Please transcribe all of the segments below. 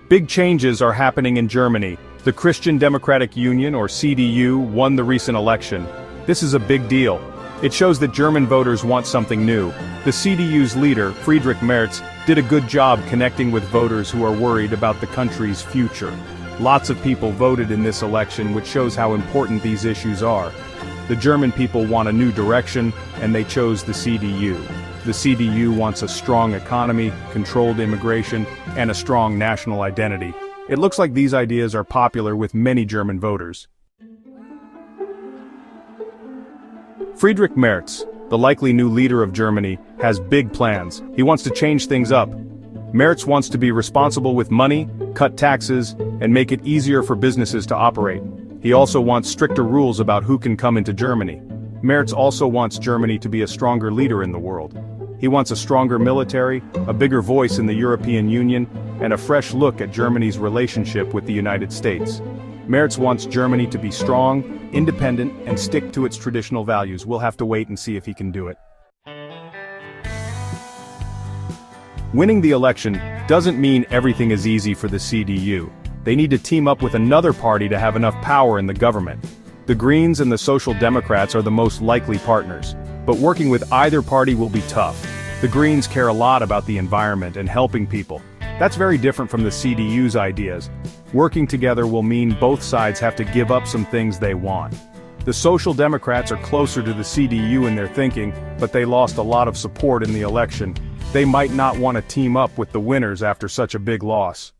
Big changes are happening in Germany. The Christian Democratic Union, or CDU, won the recent election. This is a big deal. It shows that German voters want something new. The CDU's leader, Friedrich Merz, did a good job connecting with voters who are worried about the country's future. Lots of people voted in this election, which shows how important these issues are. The German people want a new direction, and they chose the CDU. The CDU wants a strong economy, controlled immigration, and a strong national identity. It looks like these ideas are popular with many German voters. Friedrich Merz, the likely new leader of Germany, has big plans. He wants to change things up. Merz wants to be responsible with money, cut taxes, and make it easier for businesses to operate. He also wants stricter rules about who can come into Germany. Merz also wants Germany to be a stronger leader in the world. He wants a stronger military, a bigger voice in the European Union, and a fresh look at Germany's relationship with the United States. Merz wants Germany to be strong, independent, and stick to its traditional values. We'll have to wait and see if he can do it. Winning the election doesn't mean everything is easy for the CDU. They need to team up with another party to have enough power in the government. The Greens and the Social Democrats are the most likely partners, but working with either party will be tough. The Greens care a lot about the environment and helping people. That's very different from the CDU's ideas. Working together will mean both sides have to give up some things they want. The Social Democrats are closer to the CDU in their thinking, but they lost a lot of support in the election. They might not want to team up with the winners after such a big loss.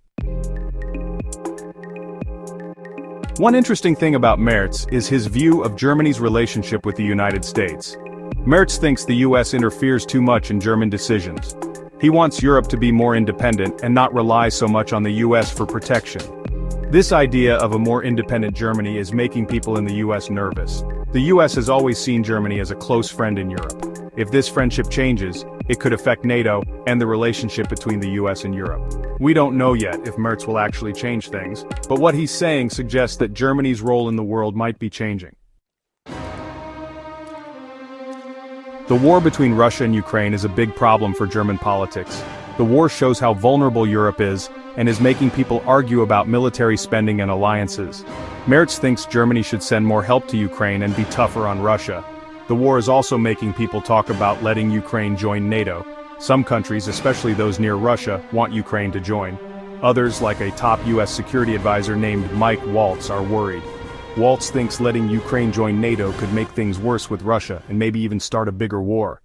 One interesting thing about Merz is his view of Germany's relationship with the United States. Merz thinks the US interferes too much in German decisions. He wants Europe to be more independent and not rely so much on the US for protection. This idea of a more independent Germany is making people in the US nervous. The US has always seen Germany as a close friend in Europe. If this friendship changes, it could affect NATO and the relationship between the US and Europe. We don't know yet if Merz will actually change things, but what he's saying suggests that Germany's role in the world might be changing. The war between Russia and Ukraine is a big problem for German politics. The war shows how vulnerable Europe is, and is making people argue about military spending and alliances. Merz thinks Germany should send more help to Ukraine and be tougher on Russia. The war is also making people talk about letting Ukraine join NATO. Some countries, especially those near Russia, want Ukraine to join. Others, like a top US security advisor named Mike Waltz, are worried. Waltz thinks letting Ukraine join NATO could make things worse with Russia and maybe even start a bigger war.